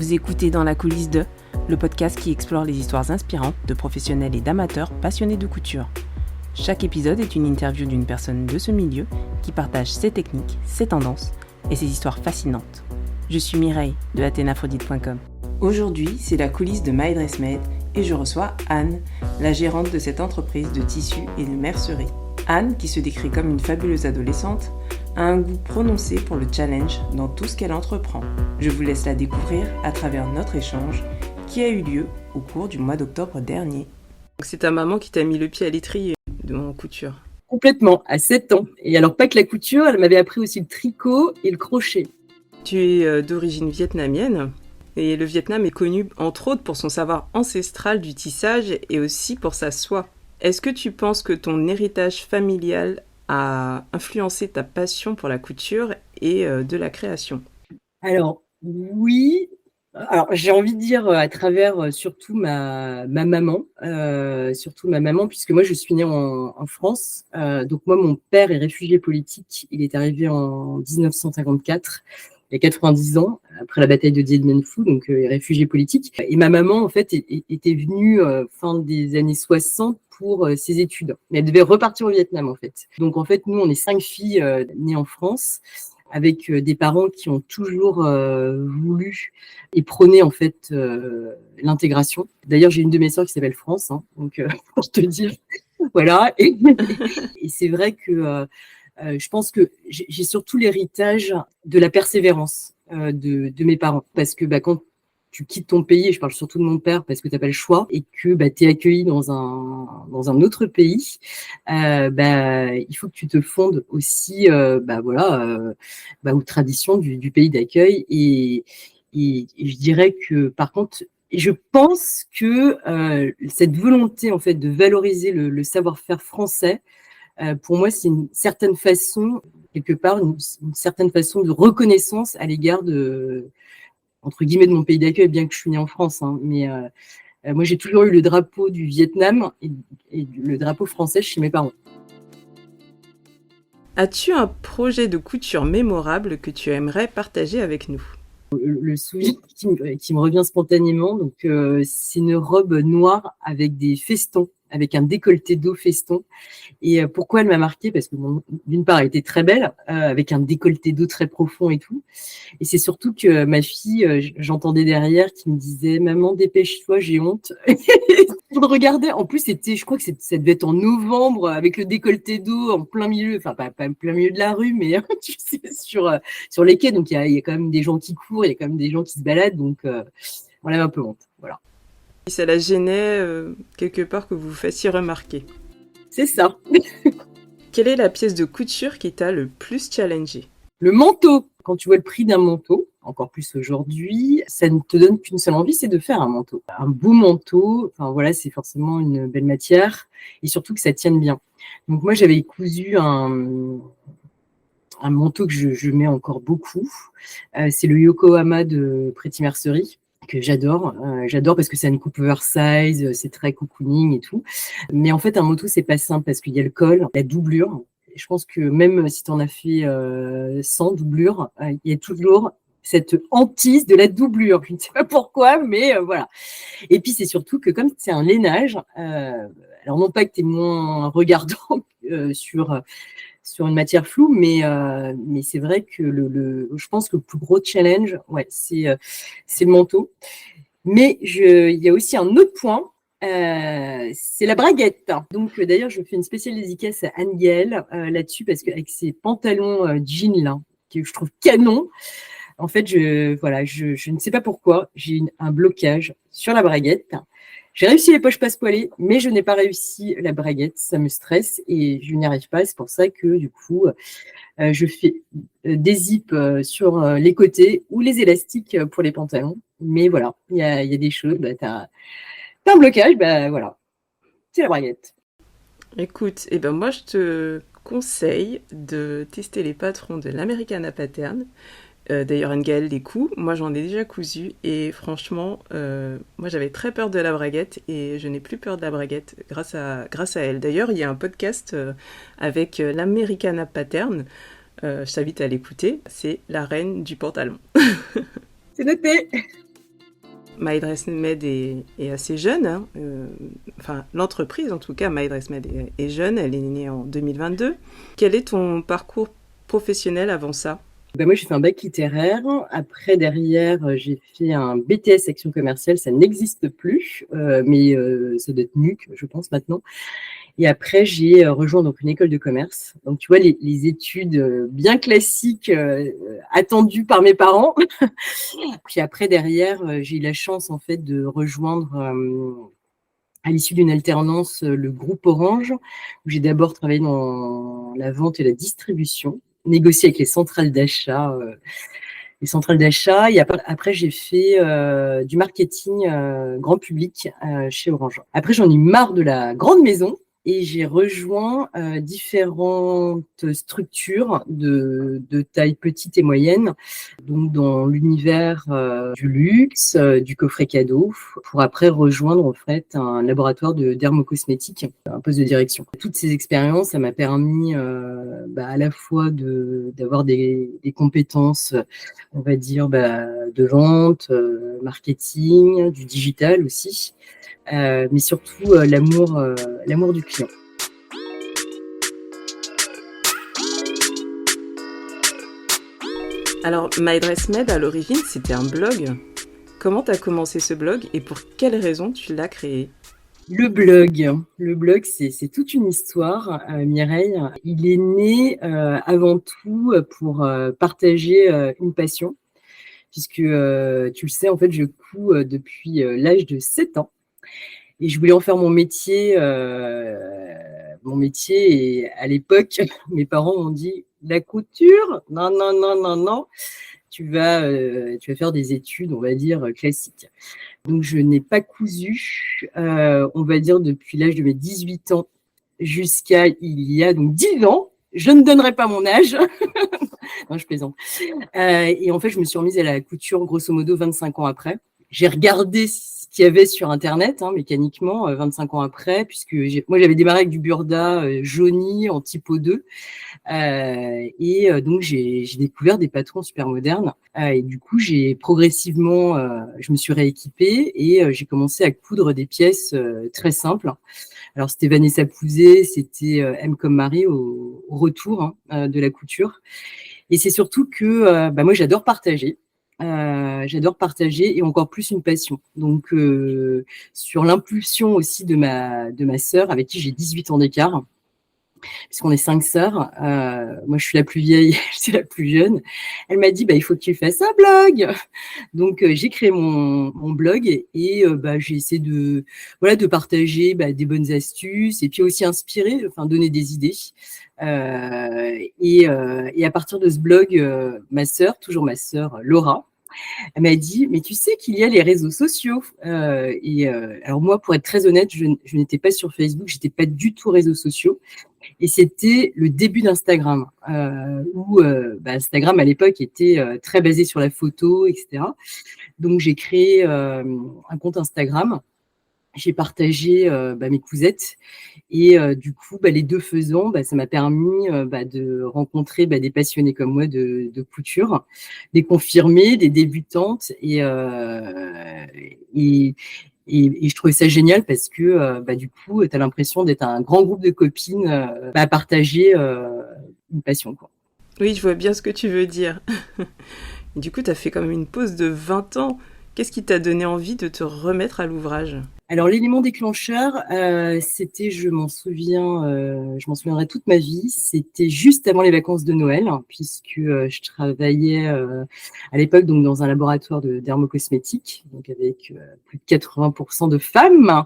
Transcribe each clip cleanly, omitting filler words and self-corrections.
Vous écoutez Dans la coulisse de, le podcast qui explore les histoires inspirantes de professionnels et d'amateurs passionnés de couture. Chaque épisode est une interview d'une personne de ce milieu qui partage ses techniques, ses tendances et ses histoires fascinantes. Je suis Mireille de athénaphrodite.com. Aujourd'hui, c'est la coulisse de My Dress Made et je reçois Anne, la gérante de cette entreprise de tissus et de mercerie. Anne, qui se décrit comme une fabuleuse adolescente, a un goût prononcé pour le challenge dans tout ce qu'elle entreprend. Je vous laisse la découvrir à travers notre échange qui a eu lieu au cours du mois d'octobre dernier. Donc c'est ta maman qui t'a mis le pied à l'étrier de mon couture. Complètement, à 7 ans. Et alors pas que la couture, elle m'avait appris aussi le tricot et le crochet. Tu es d'origine vietnamienne et le Vietnam est connu entre autres pour son savoir ancestral du tissage et aussi pour sa soie. Est-ce que tu penses que ton héritage familial a influencé ta passion pour la couture et de la création? Alors oui, alors j'ai envie de dire à travers surtout ma maman, puisque moi je suis née en France. Donc moi mon père est réfugié politique, il est arrivé en 1954. Il y a 90 ans, après la bataille de Dien Bien Phu, donc réfugié politique. Et ma maman, en fait, était venue fin des années 60 pour ses études. Mais elle devait repartir au Vietnam, en fait. Donc, en fait, nous, on est 5 filles nées en France, avec des parents qui ont toujours voulu et prôné, en fait, l'intégration. D'ailleurs, j'ai une de mes sœurs qui s'appelle France, hein, donc pour te dire, voilà. Et c'est vrai que... je pense que j'ai surtout l'héritage de la persévérance de mes parents. Parce que quand tu quittes ton pays, et je parle surtout de mon père parce que tu n'as pas le choix, et que tu es accueilli dans un autre pays, il faut que tu te fondes aussi aux traditions du pays d'accueil. Et je dirais que par contre, je pense que cette volonté en fait de valoriser le savoir-faire français, pour moi, c'est une certaine façon, quelque part, une certaine façon de reconnaissance à l'égard entre guillemets, de mon pays d'accueil, bien que je suis née en France. Hein, mais moi, j'ai toujours eu le drapeau du Vietnam et le drapeau français chez mes parents. As-tu un projet de couture mémorable que tu aimerais partager avec nous ? Le souvenir qui me revient spontanément, donc c'est une robe noire avec des festons, avec un décolleté dos feston. Et pourquoi elle m'a marquée ? Parce que d'une part, elle était très belle, avec un décolleté dos très profond et tout. Et c'est surtout que ma fille, j'entendais derrière qui me disait « Maman, dépêche-toi, j'ai honte ». On regardait, en plus, je crois que ça devait être en novembre, avec le décolleté dos en plein milieu, enfin pas en plein milieu de la rue, mais tu sais, sur les quais. Donc il y a quand même des gens qui courent, il y a quand même des gens qui se baladent, donc on avait un peu honte. Voilà. Et ça la gênait quelque part que vous vous fassiez remarquer. C'est ça. Quelle est la pièce de couture qui t'a le plus challengé ? Le manteau. Quand tu vois le prix d'un manteau, encore plus aujourd'hui, ça ne te donne qu'une seule envie, c'est de faire un manteau. Un beau manteau, enfin voilà, c'est forcément une belle matière et surtout que ça tienne bien. Donc moi, j'avais cousu un manteau que je mets encore beaucoup. C'est le Yokohama de Pretty Mercerie, que j'adore. J'adore parce que c'est une coupe oversize, c'est très cocooning et tout. Mais en fait, un manteau, c'est pas simple parce qu'il y a le col, la doublure. Je pense que même si tu en as fait 100 doublures, il y a toujours cette hantise de la doublure. Je ne sais pas pourquoi, mais voilà. Et puis, c'est surtout que comme c'est un lainage, alors non pas que tu es moins regardant sur une matière floue, mais c'est vrai que je pense que le plus gros challenge, c'est le manteau. Mais il y a aussi un autre point, c'est la braguette. Donc d'ailleurs, je fais une spéciale dédicace à Anne-Gaëlle là-dessus, parce qu'avec ses pantalons jeans là, que je trouve canon, en fait, je ne sais pas pourquoi, j'ai un blocage sur la braguette. J'ai réussi les poches passepoilées, mais je n'ai pas réussi la braguette. Ça me stresse et je n'y arrive pas. C'est pour ça que du coup, je fais des zips sur les côtés ou les élastiques pour les pantalons. Mais voilà, il y a des choses. T'as un blocage, voilà, c'est la braguette. Écoute, moi je te conseille de tester les patrons de l'Americana Pattern. D'ailleurs, Anne-Gaëlle les coud. Moi, j'en ai déjà cousu et franchement, moi, j'avais très peur de la braguette et je n'ai plus peur de la braguette grâce à elle. D'ailleurs, il y a un podcast avec l'Americana Pattern. Je t'invite à l'écouter. C'est la reine du pantalon. C'est noté. MyDressMed est assez jeune, hein. Enfin l'entreprise en tout cas, MyDressMed est jeune, elle est née en 2022. Quel est ton parcours professionnel avant ça? Moi, j'ai fait un bac littéraire. Après, derrière, j'ai fait un BTS Action commerciale. Ça n'existe plus, mais ça doit être NUC, je pense, maintenant. Et après, j'ai rejoint donc une école de commerce. Donc, tu vois, les études bien classiques attendues par mes parents. Puis après, derrière, j'ai eu la chance, en fait, de rejoindre, à l'issue d'une alternance, le groupe Orange, où j'ai d'abord travaillé dans la vente et la distribution, négocié avec les centrales d'achat. Et après, j'ai fait du marketing grand public chez Orange. Après, j'en ai eu marre de la grande maison et j'ai rejoint différentes structures de taille petite et moyenne, donc dans l'univers du luxe, du coffret cadeau, pour après rejoindre en fait un laboratoire de dermocosmétiques, un poste de direction. Toutes ces expériences, ça m'a permis à la fois d'avoir des compétences, on va dire, de vente, marketing, du digital aussi, mais surtout l'amour du client. Alors MyDressMed à l'origine c'était un blog. Comment tu as commencé ce blog et pour quelles raisons tu l'as créé? Le blog, c'est toute une histoire, Mireille. Il est né avant tout pour partager une passion, puisque tu le sais, en fait, je couds depuis l'âge de 7 ans. Et je voulais en faire mon métier. Et à l'époque, mes parents m'ont dit la couture, non, non, non, non, non. Tu vas faire des études, on va dire, classiques. Donc, je n'ai pas cousu, on va dire, depuis l'âge de mes 18 ans jusqu'à il y a donc 10 ans. Je ne donnerai pas mon âge. Non, je plaisante. Et en fait, je me suis remise à la couture, grosso modo, 25 ans après. J'ai regardé ce qu'il y avait sur Internet, mécaniquement, 25 ans après, puisque moi, j'avais démarré avec du burda jauni en typo 2. Donc, j'ai découvert des patrons super modernes. Et du coup, j'ai progressivement, je me suis rééquipée et j'ai commencé à coudre des pièces très simples. Alors, c'était Vanessa Pouzet, c'était M comme Marie au retour de la couture. Et c'est surtout que moi, j'adore partager. J'adore partager et encore plus une passion. Donc, sur l'impulsion aussi de ma sœur, avec qui j'ai 18 ans d'écart, puisqu'on est 5 sœurs, moi je suis la plus vieille, je suis la plus jeune. Elle m'a dit, il faut que tu fasses un blog. Donc, j'ai créé mon blog et j'ai essayé de partager des bonnes astuces et puis aussi inspirer, donner des idées. Et à partir de ce blog, toujours ma sœur Laura, elle m'a dit, mais tu sais qu'il y a les réseaux sociaux. Alors moi, pour être très honnête, je n'étais pas sur Facebook, j'étais pas du tout réseaux sociaux. Et c'était le début d'Instagram, où Instagram à l'époque était très basé sur la photo, etc. Donc j'ai créé un compte Instagram. J'ai partagé mes cousettes et du coup, les deux faisant, ça m'a permis de rencontrer des passionnés comme moi de couture, des confirmées, des débutantes et je trouvais ça génial parce que du coup, tu as l'impression d'être un grand groupe de copines à partager une passion, quoi. Oui, je vois bien ce que tu veux dire. Du coup, tu as fait quand même une pause de 20 ans. Qu'est-ce qui t'a donné envie de te remettre à l'ouvrage ? Alors, l'élément déclencheur, c'était, je m'en souviendrai toute ma vie, c'était juste avant les vacances de Noël, puisque je travaillais à l'époque donc dans un laboratoire de dermocosmétiques, donc avec plus de 80% de femmes.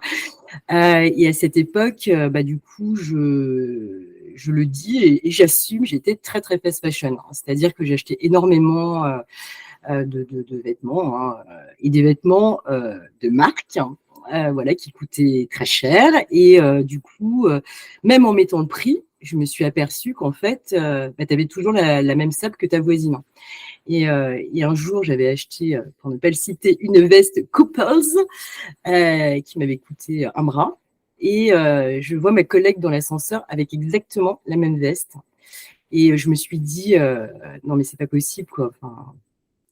Et à cette époque, du coup, je le dis et j'assume, j'étais très, très fast fashion. C'est-à-dire que j'achetais énormément de vêtements et des vêtements de marque, qui coûtaient très cher. Et du coup, même en mettant le prix, je me suis aperçue qu'en fait, tu avais toujours la même sape que ta voisine. Et un jour, j'avais acheté, pour ne pas le citer, une veste Couples qui m'avait coûté un bras. Et je vois ma collègue dans l'ascenseur avec exactement la même veste. Et je me suis dit, non, mais c'est pas possible, quoi.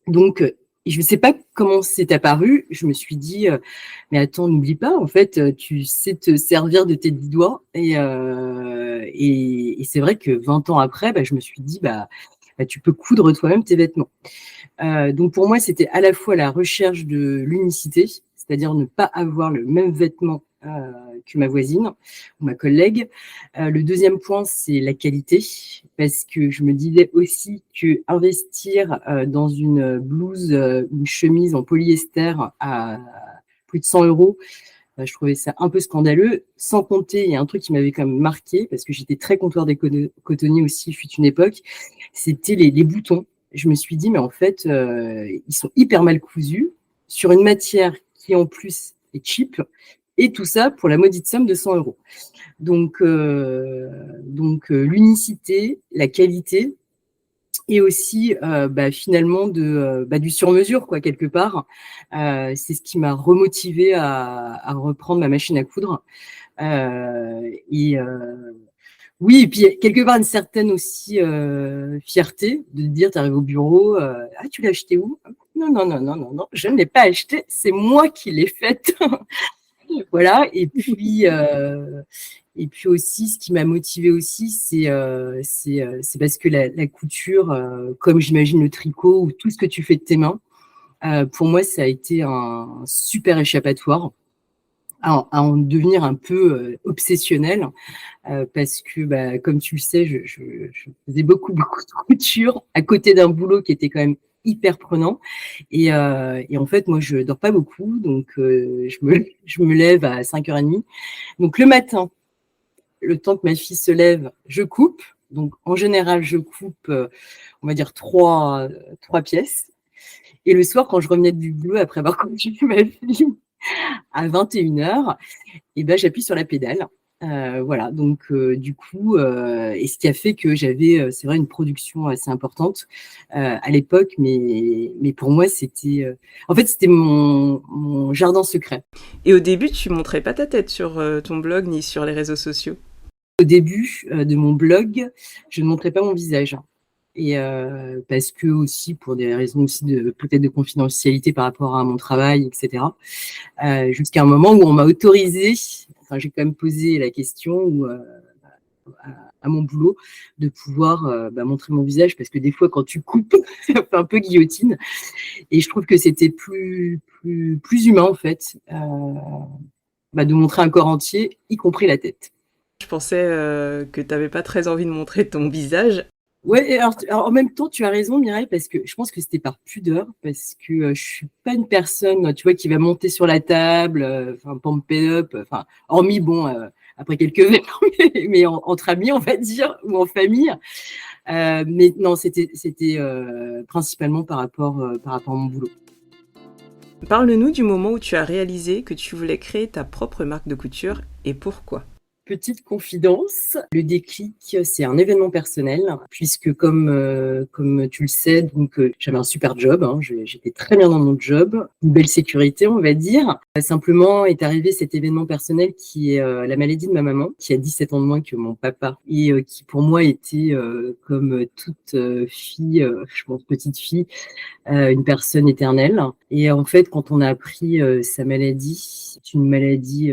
Donc, Et je ne sais pas comment c'est apparu. Je me suis dit, mais attends, n'oublie pas, en fait, tu sais te servir de tes 10 doigts. Et c'est vrai que 20 ans après, je me suis dit, tu peux coudre toi-même tes vêtements. Donc pour moi, c'était à la fois la recherche de l'unicité, c'est-à-dire ne pas avoir le même vêtement que ma voisine ou ma collègue. Le deuxième point, c'est la qualité, parce que je me disais aussi que investir dans une blouse, une chemise en polyester à plus de 100 euros, je trouvais ça un peu scandaleux. Sans compter, il y a un truc qui m'avait quand même marqué, parce que j'étais très comptoir des cotonniers aussi, fut une époque, c'était les boutons. Je me suis dit, mais en fait, ils sont hyper mal cousus, sur une matière qui en plus est cheap, et tout ça pour la maudite somme de 100 euros. Donc l'unicité, la qualité, et aussi finalement du sur-mesure, quoi, quelque part. C'est ce qui m'a remotivée à reprendre ma machine à coudre. Oui, et puis quelque part une certaine aussi fierté de te dire, tu arrives au bureau, ah, tu l'as acheté où? Non, non, non, non, non, non, je ne l'ai pas acheté, c'est moi qui l'ai faite. Voilà, et puis aussi, ce qui m'a motivée aussi, c'est parce que la couture, comme j'imagine le tricot ou tout ce que tu fais de tes mains, pour moi, ça a été un super échappatoire à en devenir un peu obsessionnel, parce que, comme tu le sais, je faisais beaucoup, beaucoup de couture à côté d'un boulot qui était quand même hyper prenant. Et en fait, moi, je dors pas beaucoup, donc je me lève à 5h30. Donc le matin, le temps que ma fille se lève, je coupe. Donc en général, je coupe, on va dire, trois pièces. Et le soir, quand je revenais du boulot, après avoir conduit ma fille à 21h, j'appuie sur la pédale. Voilà, donc du coup, et ce qui a fait que j'avais, c'est vrai, une production assez importante à l'époque, mais pour moi, c'était en fait, c'était mon jardin secret. Et au début, tu montrais pas ta tête sur ton blog ni sur les réseaux sociaux? Au début de mon blog, je ne montrais pas mon visage. Et parce que aussi pour des raisons aussi peut-être de confidentialité par rapport à mon travail, etc. Jusqu'à un moment où on m'a autorisé, enfin j'ai quand même posé la question à mon boulot de pouvoir montrer mon visage, parce que des fois quand tu coupes, ça fait un peu guillotine, et je trouve que c'était plus humain en fait, de montrer un corps entier, y compris la tête. Je pensais que tu n'avais pas très envie de montrer ton visage. Ouais, alors en même temps, tu as raison, Mireille, parce que je pense que c'était par pudeur, parce que je suis pas une personne, tu vois, qui va monter sur la table, pump it up, hormis, après quelques verres, mais entre amis, on va dire, ou en famille. Mais non, c'était principalement par rapport à mon boulot. Parle-nous du moment où tu as réalisé que tu voulais créer ta propre marque de couture et pourquoi. Petite confidence, le déclic, c'est un événement personnel, puisque comme tu le sais, donc j'avais un super job, hein, j'étais très bien dans mon job, une belle sécurité, on va dire. Simplement est arrivé cet événement personnel qui est la maladie de ma maman, qui a 17 ans de moins que mon papa, et qui pour moi était, comme toute fille, je pense petite fille, une personne éternelle. Et en fait, quand on a appris sa maladie, c'est une maladie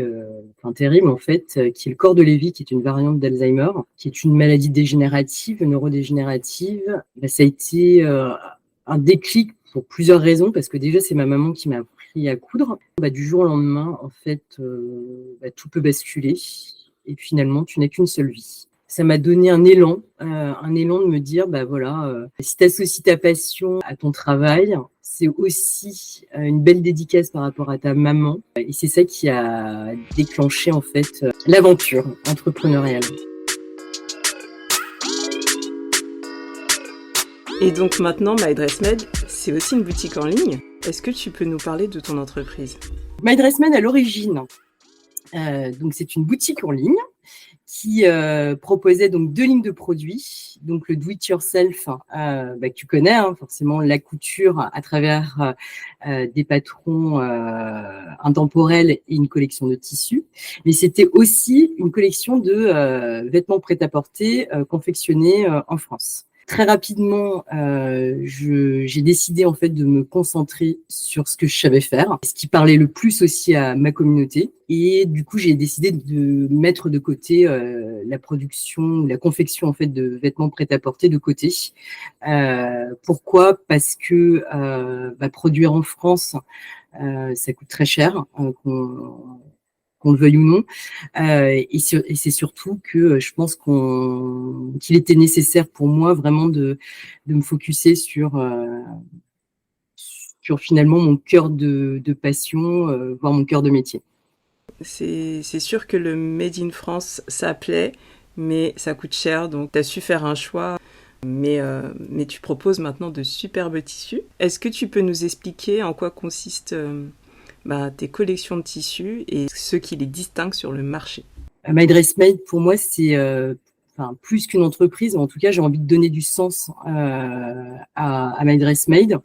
terrible en fait, qui est le corps de Lévy, qui est une variante d'Alzheimer, qui est une maladie dégénérative, neurodégénérative. Ça a été un déclic pour plusieurs raisons, parce que déjà c'est ma maman qui m'a appris à coudre. Du jour au lendemain, en fait, tout peut basculer, et finalement, tu n'as qu'une seule vie. Ça m'a donné un élan de me dire, si tu associes ta passion à ton travail, c'est aussi une belle dédicace par rapport à ta maman. Et c'est ça qui a déclenché, en fait, l'aventure entrepreneuriale. Et donc maintenant, My Dress Made, c'est aussi une boutique en ligne. Est-ce que tu peux nous parler de ton entreprise? My Dress Made, à l'origine, donc c'est une boutique en ligne qui proposait donc 2 lignes de produits, donc le do-it-yourself, que tu connais, hein, forcément, la couture à travers des patrons intemporels et une collection de tissus, mais c'était aussi une collection de vêtements prêt-à-porter confectionnés en France. très rapidement, j'ai décidé en fait de me concentrer sur ce que je savais faire, ce qui parlait le plus aussi à ma communauté. Et du coup, j'ai décidé de mettre de côté la production, la confection en fait de vêtements prêt-à-porter de côté. Pourquoi ? Parce que produire en France, ça coûte très cher, qu'on le veuille ou non. Et c'est surtout que je pense qu'il était nécessaire pour moi vraiment de me focusser sur finalement mon cœur de passion, voire mon cœur de métier. C'est sûr que le Made in France, ça plaît, mais ça coûte cher, donc tu as su faire un choix. Mais tu proposes maintenant de superbes tissus. Est-ce que tu peux nous expliquer en quoi consistent tes collections de tissus et ce qui les distingue sur le marché ? My Dress Made, pour moi, c'est plus qu'une entreprise. En tout cas, j'ai envie de donner du sens à My Dress Made,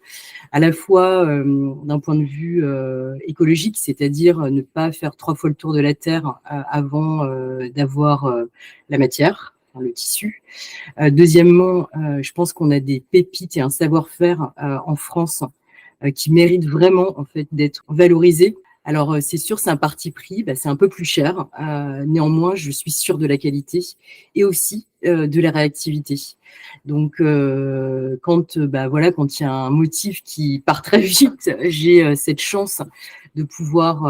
à la fois d'un point de vue écologique, c'est-à-dire ne pas faire 3 fois le tour de la Terre avant d'avoir la matière, le tissu. Deuxièmement, je pense qu'on a des pépites et un savoir-faire en France qui méritent vraiment en fait d'être valorisés. Alors c'est sûr, c'est un parti pris, c'est un peu plus cher. Néanmoins, je suis sûre de la qualité et aussi de la réactivité. Donc quand il y a un motif qui part très vite, j'ai cette chance de pouvoir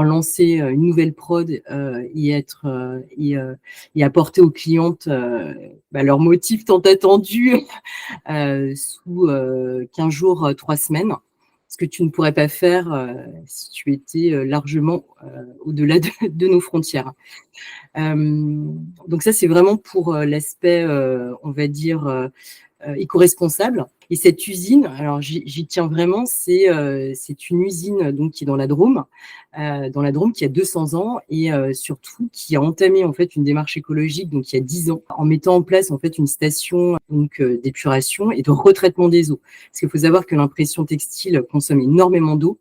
lancer une nouvelle prod et apporter aux clientes leur motif tant attendu sous 15 jours, 3 semaines, ce que tu ne pourrais pas faire si tu étais largement au-delà de nos frontières. Donc ça, c'est vraiment pour l'aspect, on va dire, éco-responsable. Et cette usine, alors j'y tiens vraiment, c'est une usine donc qui est dans la Drôme, qui a 200 ans et surtout qui a entamé en fait une démarche écologique donc il y a 10 ans en mettant en place en fait une station donc d'épuration et de retraitement des eaux. Parce qu'il faut savoir que l'impression textile consomme énormément d'eau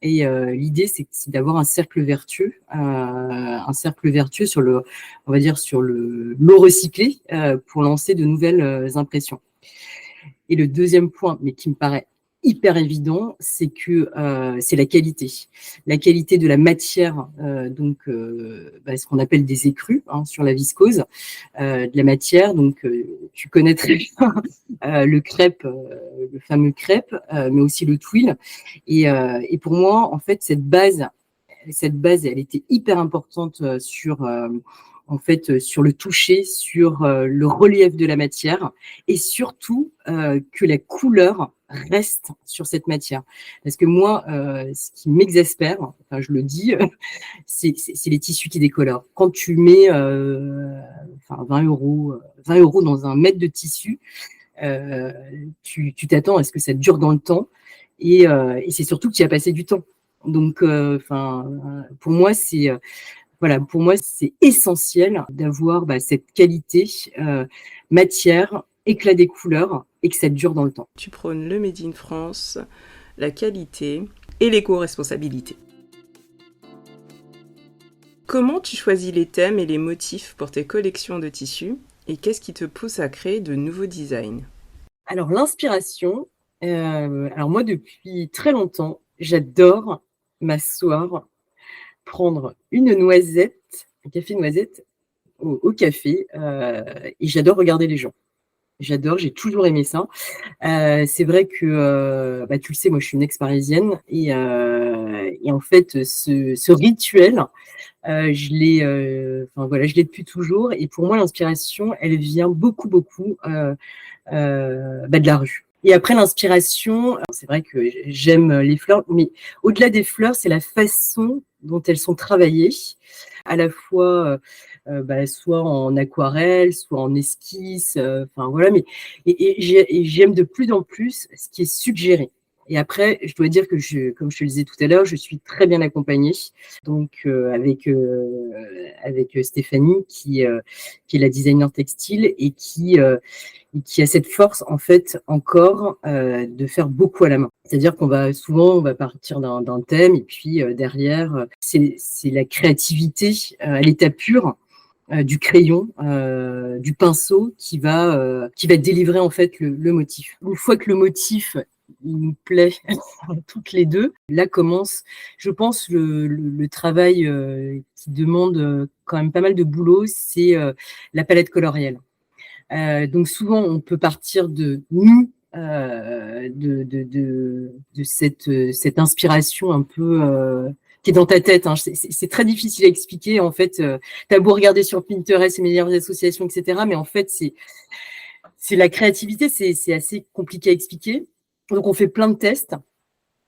et l'idée c'est d'avoir un cercle vertueux sur le, on va dire sur l'eau recyclée pour lancer de nouvelles impressions. Et le deuxième point, mais qui me paraît hyper évident, c'est que c'est la qualité. La qualité de la matière, ce qu'on appelle des écrus sur la viscose, de la matière. Donc, tu connais très bien le crêpe, le fameux crêpe, mais aussi le twill. Et pour moi, en fait, cette base, elle était hyper importante sur le toucher, sur le relief de la matière et surtout que la couleur reste sur cette matière. Parce que moi, ce qui m'exaspère, je le dis, c'est les tissus qui décolorent. Quand tu mets 20 euros dans un mètre de tissu, tu t'attends à ce que ça dure dans le temps et c'est surtout que tu y as passé du temps. Donc, pour moi, c'est essentiel d'avoir cette qualité, matière, éclat des couleurs et que ça dure dans le temps. Tu prônes le Made in France, la qualité et l'éco-responsabilité. Comment tu choisis les thèmes et les motifs pour tes collections de tissus et qu'est-ce qui te pousse à créer de nouveaux designs ? Alors l'inspiration, moi depuis très longtemps, j'adore m'asseoir, prendre une noisette, un café noisette au café et j'adore regarder les gens. J'ai toujours aimé ça. C'est vrai que, tu le sais, moi je suis une ex-parisienne et en fait ce rituel, je l'ai depuis toujours et pour moi l'inspiration, elle vient beaucoup de la rue. Et après l'inspiration, c'est vrai que j'aime les fleurs, mais au-delà des fleurs, c'est la façon dont elles sont travaillées, à la fois soit en aquarelle, soit en esquisse, mais j'aime de plus en plus ce qui est suggéré. Et après, je dois dire que comme je te le disais tout à l'heure, je suis très bien accompagnée, donc avec Stéphanie qui est la designer textile et qui a cette force en fait encore de faire beaucoup à la main. C'est-à-dire qu'on va partir d'un thème et puis derrière c'est la créativité à l'état pur du crayon, du pinceau qui va délivrer en fait le motif. Une fois que le motif il nous plaît toutes les deux, là commence, je pense, le travail qui demande quand même pas mal de boulot, c'est la palette colorielle. Donc souvent, on peut partir de nous, de cette inspiration un peu qui est dans ta tête. Hein. C'est très difficile à expliquer. En fait, tu as beau regarder sur Pinterest, les meilleures associations, etc. Mais en fait, c'est la créativité, c'est assez compliqué à expliquer. Donc, on fait plein de tests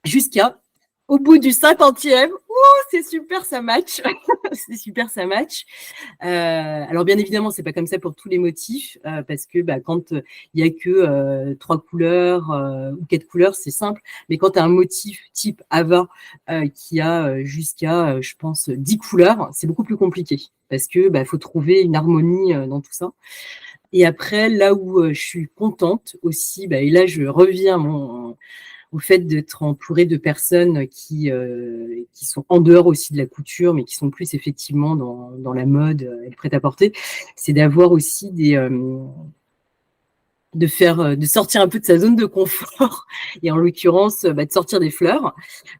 jusqu'à, au bout du 50e, c'est super, ça match. C'est super, ça match. Alors, bien évidemment, c'est pas comme ça pour tous les motifs, parce que quand il y a que 3 couleurs ou 4 couleurs, c'est simple. Mais quand tu as un motif type Ava qui a jusqu'à, je pense, 10 couleurs, c'est beaucoup plus compliqué parce que faut trouver une harmonie dans tout ça. Et après, là où je suis contente aussi, et là, je reviens au fait d'être entourée de personnes qui sont en dehors aussi de la couture, mais qui sont plus effectivement dans la mode et le prêt-à-porter, c'est d'avoir aussi de sortir un peu de sa zone de confort, et en l'occurrence, de sortir des fleurs,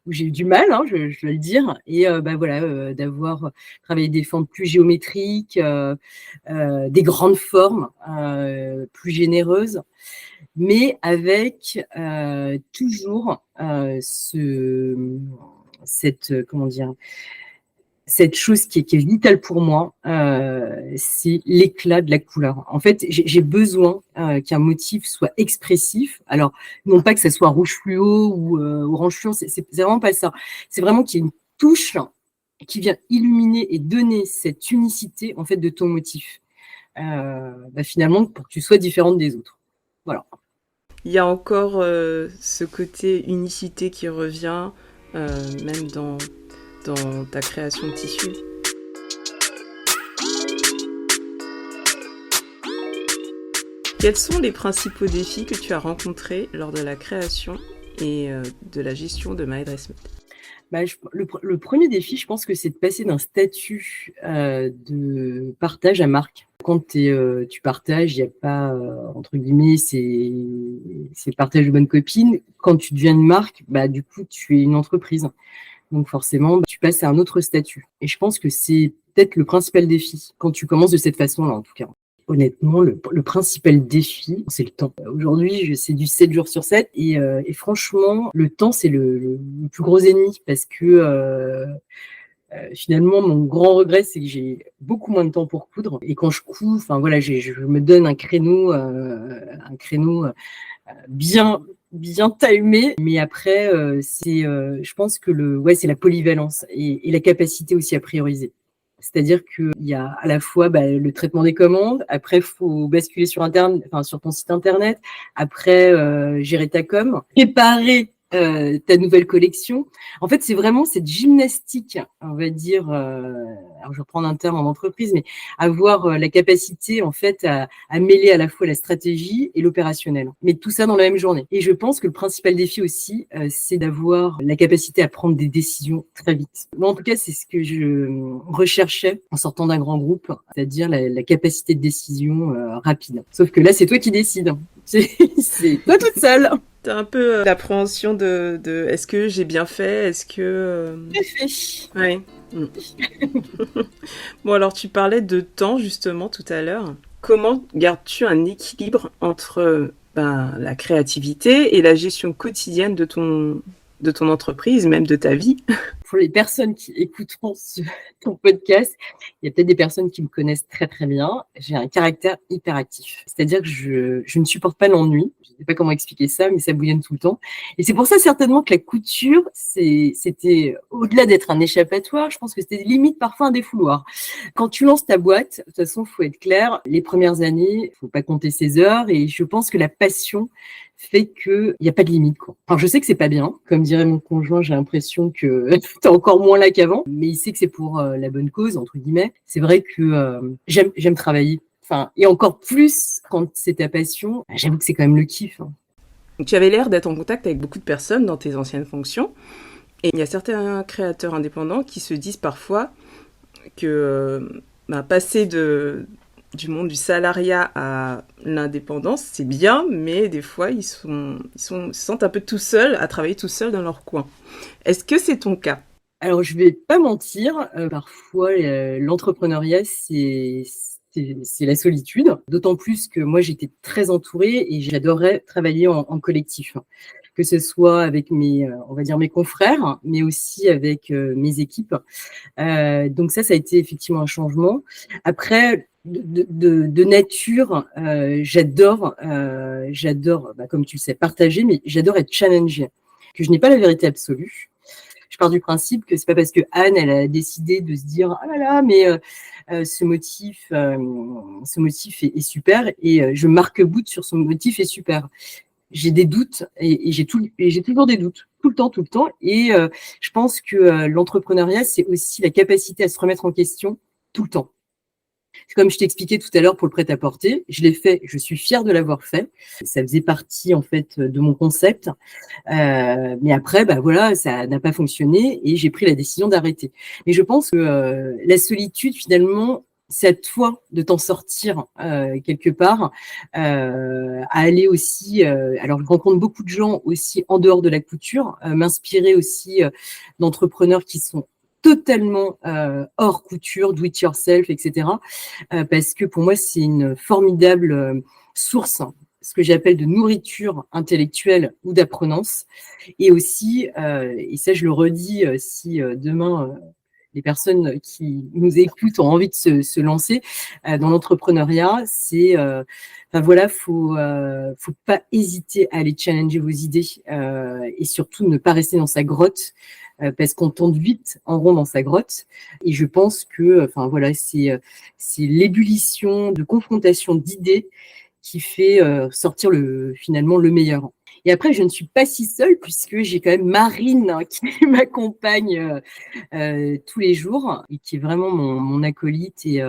où j'ai eu du mal, hein, je dois le dire, et d'avoir travaillé des formes plus géométriques, des grandes formes plus généreuses, mais avec toujours cette chose qui est vitale pour moi, c'est l'éclat de la couleur. En fait, j'ai besoin qu'un motif soit expressif. Alors, non pas que ça soit rouge fluo ou orange fluo, c'est vraiment pas ça. C'est vraiment qu'il y ait une touche qui vient illuminer et donner cette unicité en fait de ton motif. Finalement, pour que tu sois différente des autres. Voilà. Il y a encore ce côté unicité qui revient, même dans ta création de tissu. Quels sont les principaux défis que tu as rencontrés lors de la création et de la gestion de Maedresmet ? Le premier défi, je pense que c'est de passer d'un statut de partage à marque. Quand tu partages, il n'y a pas, entre guillemets, c'est partage de bonne copine. Quand tu deviens une marque, du coup, tu es une entreprise. Donc forcément, tu passes à un autre statut. Et je pense que c'est peut-être le principal défi, quand tu commences de cette façon-là, en tout cas. Honnêtement, le principal défi, c'est le temps. Aujourd'hui, c'est du 7 jours sur 7. Et franchement, le temps, c'est le plus gros ennemi. Parce que finalement, mon grand regret, c'est que j'ai beaucoup moins de temps pour coudre. Et quand je couds, je me donne un créneau bien timé, mais après je pense que c'est la polyvalence et la capacité aussi à prioriser. C'est-à-dire qu'il y a à la fois le traitement des commandes, après il faut basculer sur ton site internet, après gérer ta com, préparer ta nouvelle collection. En fait, c'est vraiment cette gymnastique, on va dire, alors je vais reprendre un terme en entreprise, mais avoir la capacité en fait à mêler à la fois la stratégie et l'opérationnel, mais tout ça dans la même journée. Et je pense que le principal défi aussi, c'est d'avoir la capacité à prendre des décisions très vite. Moi, en tout cas, c'est ce que je recherchais en sortant d'un grand groupe, c'est-à-dire la capacité de décision rapide. Sauf que là, c'est toi qui décides. C'est toi toute seule. T'as un peu l'appréhension de est-ce que j'ai bien fait, est-ce que... Bien fait. Ouais. Bon, alors tu parlais de temps justement tout à l'heure. Comment gardes-tu un équilibre entre la créativité et la gestion quotidienne de ton entreprise, même de ta vie ? Pour les personnes qui écouteront ton podcast, il y a peut-être des personnes qui me connaissent très très bien. J'ai un caractère hyperactif. C'est-à-dire que je ne supporte pas l'ennui. Je ne sais pas comment expliquer ça, mais ça bouillonne tout le temps. Et c'est pour ça certainement que la couture, c'était au-delà d'être un échappatoire, je pense que c'était limite parfois un défouloir. Quand tu lances ta boîte, de toute façon, il faut être clair, les premières années, il ne faut pas compter ses heures. Et je pense que la passion fait qu'il n'y a pas de limite, quoi. Alors, je sais que c'est pas bien. Comme dirait mon conjoint, j'ai l'impression que t'es encore moins là qu'avant. Mais il sait que c'est pour la bonne cause, entre guillemets. C'est vrai que j'aime travailler. Et encore plus quand c'est ta passion, j'avoue que c'est quand même le kiff. Hein. Tu avais l'air d'être en contact avec beaucoup de personnes dans tes anciennes fonctions. Et il y a certains créateurs indépendants qui se disent parfois que passer du monde du salariat à l'indépendance, c'est bien, mais des fois, ils se sentent un peu tout seuls à travailler tout seuls dans leur coin. Est-ce que c'est ton cas? Alors, je vais pas mentir, parfois, l'entrepreneuriat, c'est la solitude. D'autant plus que moi, j'étais très entourée et j'adorais travailler en collectif, que ce soit avec on va dire mes confrères, mais aussi avec mes équipes. Donc ça a été effectivement un changement. Après, de nature, j'adore, comme tu le sais, partager, mais j'adore être challengée, que je n'ai pas la vérité absolue. Je pars du principe que c'est pas parce que Anne, elle a décidé de se dire ah là là, mais ce motif est super et je marque-boot sur son motif est super. J'ai des doutes et j'ai toujours des doutes tout le temps. Et je pense que l'entrepreneuriat, c'est aussi la capacité à se remettre en question tout le temps. Comme je t'expliquais tout à l'heure pour le prêt-à-porter, je l'ai fait, je suis fière de l'avoir fait. Ça faisait partie en fait de mon concept. Mais après, voilà, ça n'a pas fonctionné et j'ai pris la décision d'arrêter. Mais je pense que la solitude, finalement, c'est à toi de t'en sortir quelque part, à aller aussi. Alors, je rencontre beaucoup de gens aussi en dehors de la couture, m'inspirer aussi d'entrepreneurs qui sont totalement hors couture, do it yourself, etc. Parce que pour moi, c'est une formidable source, ce que j'appelle de nourriture intellectuelle ou d'apprenance. Et aussi, et ça je le redis, si demain les personnes qui nous écoutent ont envie de se lancer dans l'entrepreneuriat, c'est, voilà, faut pas hésiter à aller challenger vos idées et surtout ne pas rester dans sa grotte. Parce qu'on tourne vite en rond dans sa grotte. Et je pense que, voilà, c'est l'ébullition de confrontation d'idées qui fait sortir finalement le meilleur. Et après, je ne suis pas si seule puisque j'ai quand même Marine qui m'accompagne tous les jours et qui est vraiment mon acolyte et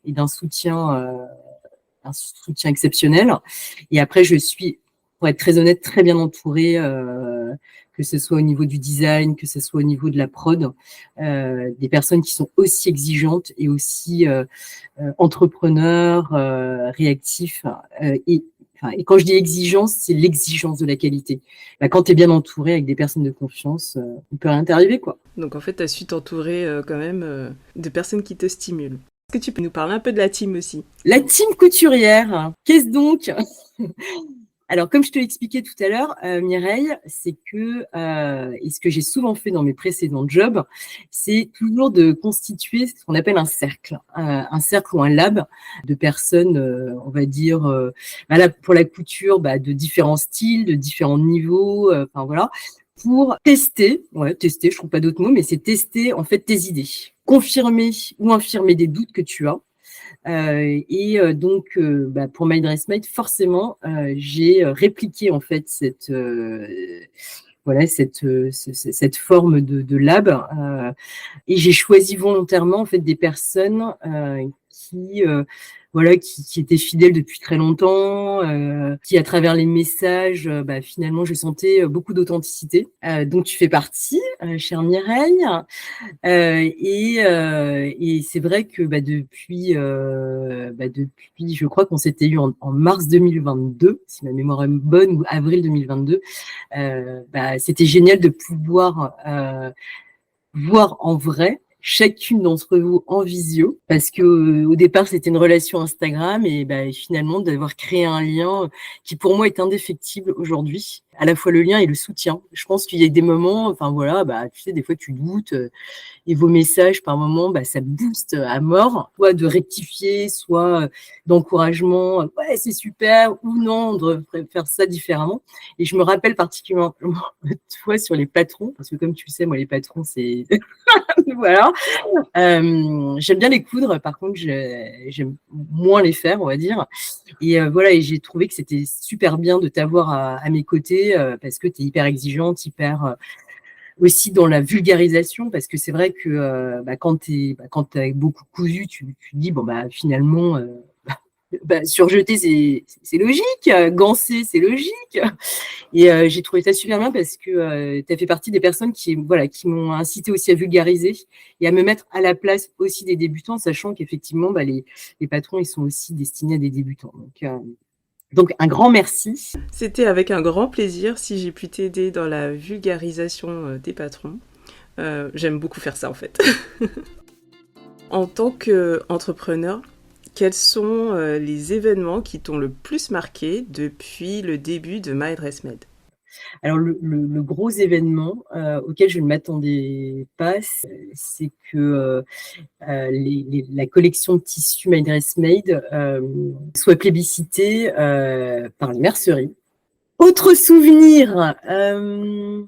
d'un soutien exceptionnel. Et après, je suis, pour être très honnête, très bien entourée, que ce soit au niveau du design, que ce soit au niveau de la prod, des personnes qui sont aussi exigeantes et aussi entrepreneurs, réactifs. Et quand je dis exigence, c'est l'exigence de la qualité. Quand tu es bien entouré avec des personnes de confiance, on peut rien t'arriver, quoi. Donc en fait, tu as su t'entourer quand même de personnes qui te stimulent. Est-ce que tu peux nous parler un peu de la team aussi? La team couturière, qu'est-ce donc? Alors, comme je te l'expliquais tout à l'heure, Mireille, c'est que, et ce que j'ai souvent fait dans mes précédents jobs, c'est toujours de constituer ce qu'on appelle un cercle ou un lab de personnes, on va dire, là, pour la couture, de différents styles, de différents niveaux, voilà, pour tester, je trouve pas d'autres mots, mais c'est tester en fait tes idées, confirmer ou infirmer des doutes que tu as. Donc, pour My Dressmate, forcément, j'ai répliqué en fait cette forme de lab, et j'ai choisi volontairement en fait des personnes qui étaient fidèles depuis très longtemps, qui à travers les messages, finalement, je sentais beaucoup d'authenticité. Donc tu fais partie, chère Mireille. Et c'est vrai que depuis, je crois qu'on s'était eu en mars 2022, si ma mémoire est bonne, ou avril 2022. C'était génial de pouvoir voir en vrai chacune d'entre vous en visio, parce que au départ c'était une relation Instagram et finalement d'avoir créé un lien qui pour moi est indéfectible aujourd'hui, à la fois le lien et le soutien. Je pense qu'il y a des moments, tu sais, des fois tu doutes et vos messages par moment, ça booste à mort, soit de rectifier, soit d'encouragement, ouais c'est super, ou non, on devrait faire ça différemment. Et je me rappelle particulièrement de toi sur les patrons, parce que comme tu le sais, moi les patrons c'est voilà. J'aime bien les coudre, par contre, j'aime moins les faire, on va dire. Et voilà, et j'ai trouvé que c'était super bien de t'avoir à mes côtés, parce que tu es hyper exigeante, hyper aussi dans la vulgarisation, parce que c'est vrai que quand tu as beaucoup cousu, tu dis, finalement, Surjeter, c'est logique. Gancer, c'est logique. Et j'ai trouvé ça super bien parce que tu as fait partie des personnes qui m'ont incité aussi à vulgariser et à me mettre à la place aussi des débutants, sachant qu'effectivement, les patrons, ils sont aussi destinés à des débutants. Donc un grand merci. C'était avec un grand plaisir si j'ai pu t'aider dans la vulgarisation des patrons. J'aime beaucoup faire ça en fait. En tant qu'entrepreneur, quels sont les événements qui t'ont le plus marqué depuis le début de MyDressMade? Alors le gros événement auquel je ne m'attendais pas, c'est que la collection de tissus MyDressMade soit plébiscitée par les merceries. Autre souvenir, je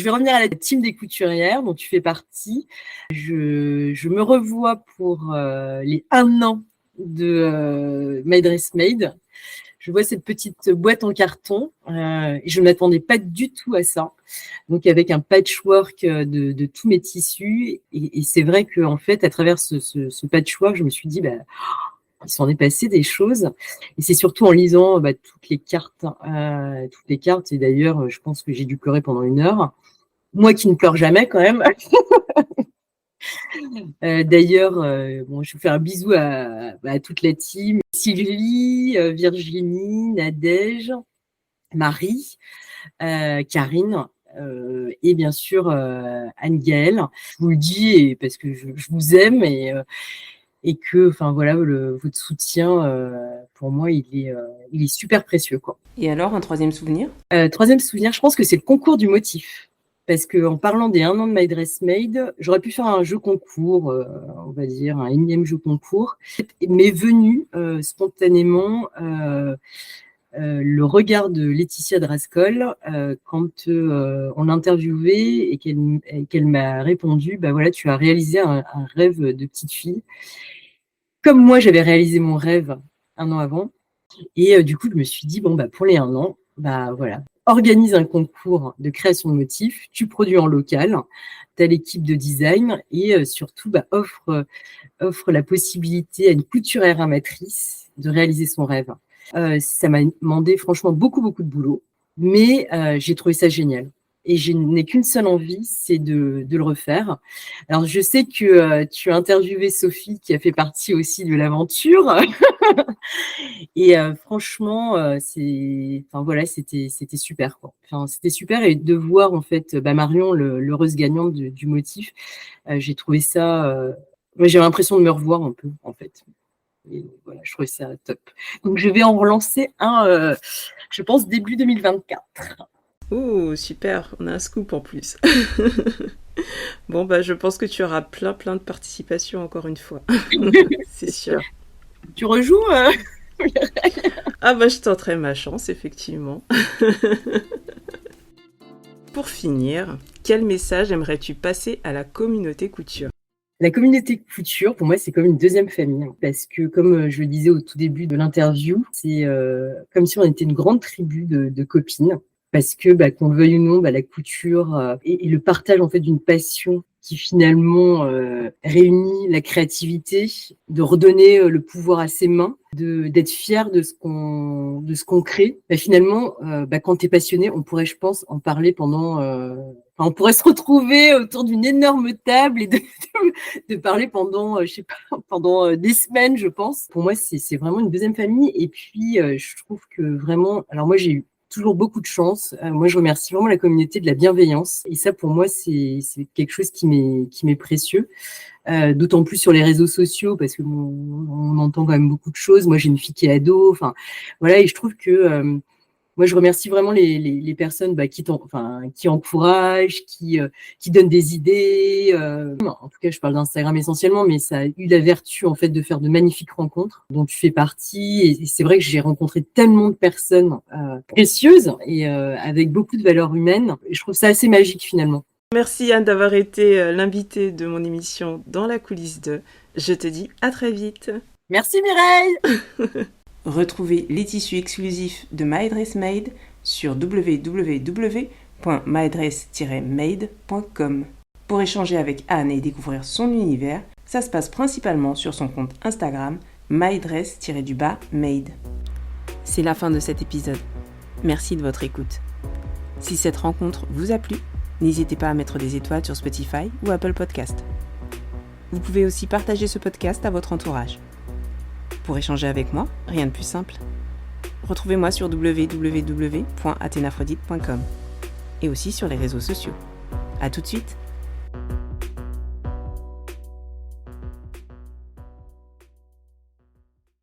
vais revenir à la team des couturières dont tu fais partie. Je me revois pour les 1 an de MyDressMade. Je vois cette petite boîte en carton et je ne m'attendais pas du tout à ça. Donc, avec un patchwork de tous mes tissus. Et c'est vrai qu'en fait, à travers ce patchwork, je me suis dit, il s'en est passé des choses. Et c'est surtout en lisant toutes les cartes. Et d'ailleurs, je pense que j'ai dû pleurer pendant 1 heure. Moi qui ne pleure jamais quand même. D'ailleurs, je vais faire un bisou à toute la team. Sylvie, Virginie, Nadège, Marie, Karine et bien sûr Anne-Gaëlle. Je vous le dis parce que je vous aime et que votre soutien pour moi il est super précieux, quoi. Et alors, un troisième souvenir? Troisième souvenir, je pense que c'est le concours du motif. Parce qu'en parlant des 1 an de MyDressMade, j'aurais pu faire un jeu concours, on va dire, un énième jeu concours. M'est venu spontanément le regard de Laetitia Drascol quand on l'a interviewée et qu'elle m'a répondu, tu as réalisé un rêve de petite fille. Comme moi, j'avais réalisé mon rêve 1 an avant. Et du coup, je me suis dit, pour les 1 an, organise un concours de création de motifs, tu produis en local, tu as l'équipe de design et surtout offre la possibilité à une couturière amatrice de réaliser son rêve. Ça m'a demandé franchement beaucoup, beaucoup de boulot, mais j'ai trouvé ça génial. Et je n'ai qu'une seule envie, c'est de le refaire. Alors, je sais que tu as interviewé Sophie, qui a fait partie aussi de l'aventure. Et franchement, c'était super, quoi. Enfin, c'était super. Et de voir, en fait, Marion, l'heureuse gagnante du motif, j'ai trouvé ça... j'ai l'impression de me revoir un peu, en fait. Et voilà, je trouvais ça top. Donc, je vais en relancer un, je pense, début 2024. Oh, super, on a un scoop en plus. Bon, je pense que tu auras plein de participations encore une fois. C'est sûr. Tu rejoues je tenterai ma chance, effectivement. Pour finir, quel message aimerais-tu passer à la communauté couture? La communauté couture, pour moi, c'est comme une deuxième famille. Parce que, comme je le disais au tout début de l'interview, c'est comme si on était une grande tribu de copines. Parce que, qu'on le veuille ou non, la couture et le partage en fait d'une passion qui finalement réunit la créativité, de redonner le pouvoir à ses mains, d'être fier de ce qu'on crée. Finalement, quand tu es passionné, on pourrait, je pense, en parler pendant... on pourrait se retrouver autour d'une énorme table et de parler pendant, pendant des semaines, je pense. Pour moi, c'est vraiment une deuxième famille. Et puis, je trouve que vraiment... Alors moi, j'ai eu toujours beaucoup de chance. Moi, je remercie vraiment la communauté de la bienveillance. Et ça, pour moi, c'est quelque chose qui m'est précieux. D'autant plus sur les réseaux sociaux, parce que on entend quand même beaucoup de choses. Moi, j'ai une fille qui est ado. Enfin, voilà. Et je trouve que moi, je remercie vraiment les personnes qui encouragent, qui donnent des idées. En tout cas, je parle d'Instagram essentiellement, mais ça a eu la vertu en fait de faire de magnifiques rencontres dont tu fais partie. Et c'est vrai que j'ai rencontré tellement de personnes précieuses et avec beaucoup de valeurs humaines. Et je trouve ça assez magique finalement. Merci Anne d'avoir été l'invitée de mon émission Dans la coulisse 2. Je te dis à très vite. Merci Mireille. Retrouvez les tissus exclusifs de MyDressMade sur www.mydress-made.com. Pour échanger avec Anne et découvrir son univers, ça se passe principalement sur son compte Instagram mydress-made. C'est la fin de cet épisode. Merci de votre écoute. Si cette rencontre vous a plu, n'hésitez pas à mettre des étoiles sur Spotify ou Apple Podcast. Vous pouvez aussi partager ce podcast à votre entourage. Pour échanger avec moi, rien de plus simple. Retrouvez-moi sur www.athenaphrodite.com et aussi sur les réseaux sociaux. À tout de suite!